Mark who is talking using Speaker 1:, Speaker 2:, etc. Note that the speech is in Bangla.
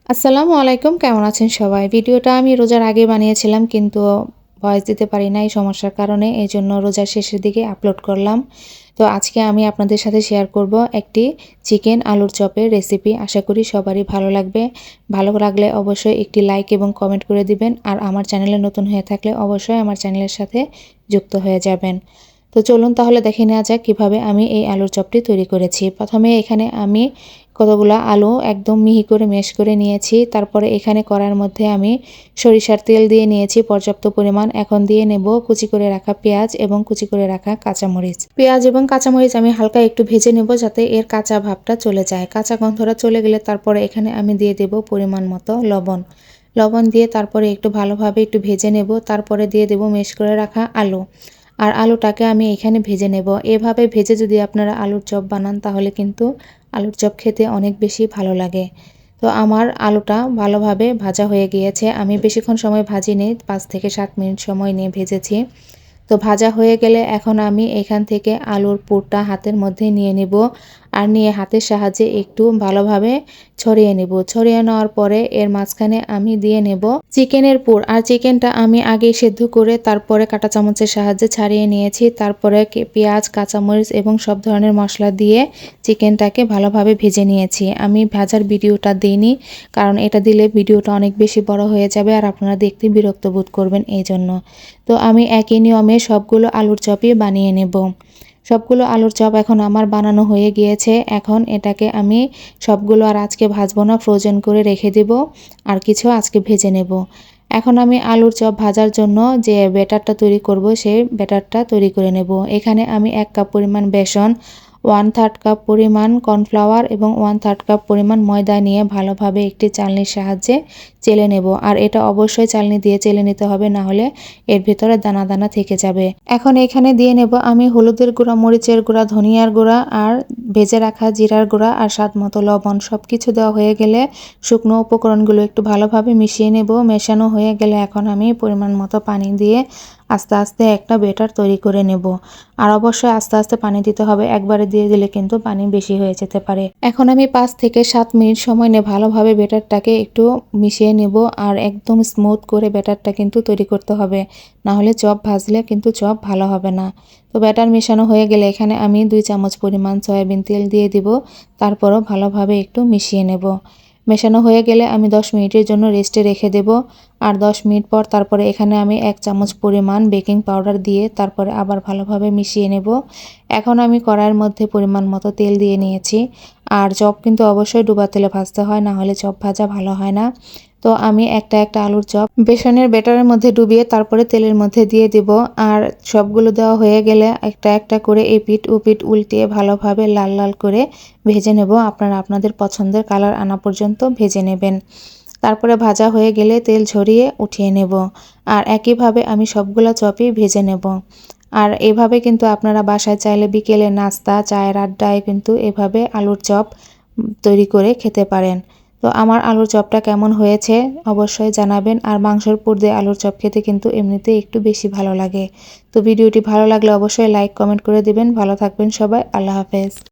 Speaker 1: আসসালামু আলাইকুম, কেমন আছেন সবাই? ভিডিওটা আমি রোজার আগে বানিয়েছিলাম কিন্তু ভয়েস দিতে পারি নাই সমস্যার কারণে। এজন্য রোজার শেষের দিকে আপলোড করলাম। তো আজকে আমি আপনাদের সাথে শেয়ার করব একটি চিকেন আলুর চপের রেসিপি। আশা করি সবারই ভালো লাগবে। ভালো লাগলে অবশ্যই একটি লাইক এবং কমেন্ট করে দিবেন। আর আমার চ্যানেলে নতুন হয়ে থাকলে অবশ্যই আমার চ্যানেলের সাথে যুক্ত হয়ে যাবেন। তো চলুন তাহলে দেখে নেওয়া যাক কীভাবে আমি এই আলুর চপটি তৈরি করেছি। প্রথমে এখানে আমি কতগুলা আলু একদম মিহি করে ম্যাশ করে নিয়েছি। তারপরে এখানে কড়াইয়ের মধ্যে আমি সরিষার তেল দিয়ে নিয়েছি পর্যাপ্ত পরিমাণ। এখন দিয়ে নেব কুচি করে রাখা পেঁয়াজ এবং কুচি করে রাখা কাঁচামরিচ। পেঁয়াজ এবং কাঁচামরিচ আমি হালকা একটু ভেজে নেব যাতে এর কাঁচা ভাবটা চলে যায়। কাঁচা গন্ধটা চলে গেলে তারপরে এখানে আমি দিয়ে দেব পরিমাণ মতো লবণ। লবণ দিয়ে তারপরে একটু ভালোভাবে একটু ভেজে নেব। তারপরে দিয়ে দেব ম্যাশ করে রাখা আলু। আর আলুটাকে আমি এখানে ভেজে নেব। এভাবে ভেজে যদি আপনারা আলুর চপ বানান তাহলে কিন্তু আলুর চপ খেতে অনেক বেশি ভালো লাগে। তো আমার আলুটা ভালোভাবে ভাজা হয়ে গিয়েছে। আমি বেশিক্ষণ সময় ভাজিনি, 5 থেকে 7 মিনিট সময় নিয়ে ভেজেছি। তো ভাজা হয়ে গেলে এখন আমি এখান থেকে আলুর পুরটা হাতের মধ্যে নিয়ে নেব। আর নিয়ে হাতের সাহায্যে একটু ভালোভাবে ছড়িয়ে নেব। ছড়িয়ে নেওয়ার পরে এর মাঝখানে আমি দিয়ে নেব চিকেনের পুর। আর চিকেনটা আমি আগে সেদ্ধ করে তারপরে কাঁটা চামচের সাহায্যে ছাড়িয়ে নিয়েছি। তারপরে পেঁয়াজ, কাঁচামরিচ এবং সব ধরনের মশলা দিয়ে চিকেনটাকে ভালোভাবে ভেজে নিয়েছি। আমি ভাজার ভিডিওটা দিইনি, কারণ এটা দিলে ভিডিওটা অনেক বেশি বড় হয়ে যাবে আর আপনারা দেখতে বিরক্ত বোধ করবেন এই জন্য। তো আমি একই নিয়মে সবগুলো আলুর চপই বানিয়ে নেব। সবগুলো আলুর চপ এখন আমার বানানো হয়ে গিয়েছে। এখন এটাকে আমি সবগুলো আর আজকে ভাজবো না, ফ্রোজেন করে রেখে দেব। আর কিছু আজকে ভেজে নেব। এখন আমি আলুর চপ ভাজার জন্য যে ব্যাটারটা তৈরি করব সেই ব্যাটারটা তৈরি করে নেব। এখানে আমি 1 কাপ পরিমাণ বেসন, 1/3 কাপ পরিমাণ কর্নফ্লাওয়ার এবং 1/3 কাপ পরিমাণ ময়দা নিয়ে ভালোভাবে একটি চালনির সাহায্যে চেলে নেব। আর এটা অবশ্যই চালনি দিয়ে চেলে নিতে হবে, না হলে এর ভিতরে দানা দানা থেকে যাবে। এখন এখানে দিয়ে নেব আমি হলুদের গুঁড়া, মরিচের গুঁড়া, ধনিয়ার গুঁড়া আর ভেজে রাখা জিরার গুঁড়া আর স্বাদ মতো লবণ। সব কিছু দেওয়া হয়ে গেলে শুকনো উপকরণগুলো একটু ভালোভাবে মিশিয়ে নেব। মেশানো হয়ে গেলে এখন আমি পরিমাণ মতো পানি দিয়ে আস্তে আস্তে একটা ব্যাটার তৈরি করে নেব। আর অবশ্যই আস্তে আস্তে পানি দিতে হবে, একবারে দিয়ে দিলে কিন্তু পানি বেশি হয়ে যেতে পারে। এখন আমি 5 থেকে 7 মিনিট সময় নিয়ে ভালোভাবে ব্যাটারটাকে একটু মিশিয়ে নেব। আর একদম স্মুথ করে ব্যাটারটা কিন্তু তৈরি করতে হবে, না হলে চপ ভাজলে কিন্তু চপ ভালো হবে না। তো ব্যাটার মেশানো হয়ে গেলে এখানে আমি 2 চামচ পরিমাণ সয়াবিন তেল দিয়ে দিব। তারপরও ভালোভাবে একটু মিশিয়ে নেব। মেশানো হয়ে গেলে আমি 10 মিনিটের জন্য রেস্টে রেখে দেব। আর 10 মিনিট পর তারপরে এখানে আমি 1 চামচ পরিমাণ বেকিং পাউডার দিয়ে তারপরে আবার ভালোভাবে মিশিয়ে নেব। এখন আমি কড়াইয়ের মধ্যে পরিমাণ মতো তেল দিয়ে নিয়েছি। আর চপ কিন্তু অবশ্যই ডুবা তেলে ভাজতে হয়, না হলে চপ ভাজা ভালো হয় না। তো আমি একটা একটা আলুর চপ বেসনের ব্যাটারের মধ্যে ডুবিয়ে তারপরে তেলের মধ্যে দিয়ে দিব। আর সবগুলো দেওয়া হয়ে গেলে একটা একটা করে এপিঠ ওপিঠ উল্টিয়ে ভালোভাবে লাল লাল করে ভেজে নেব। আপনারা আপনাদের পছন্দের কালার আনা পর্যন্ত ভেজে নেবেন। তারপরে ভাজা হয়ে গেলে তেল ঝরিয়ে উঠিয়ে নেব। আর একইভাবে আমি সবগুলো চপই ভেজে নেব। আর এভাবে কিন্তু আপনারা বাসায় চাইলে বিকেলে নাস্তা, চায়ের আড্ডায় কিন্তু এভাবে আলুর চপ তৈরি করে খেতে পারেন। তো আমার আলুর চপটা কেমন হয়েছে অবশ্যই জানাবেন। আর মাংসের পুর দিয়ে আলুর চপ খেতে কিন্তু এমনিতেই একটু বেশি ভালো লাগে। তো ভিডিওটি ভালো লাগলে অবশ্যই লাইক কমেন্ট করে দিবেন। ভালো থাকবেন সবাই, আল্লাহ হাফেজ।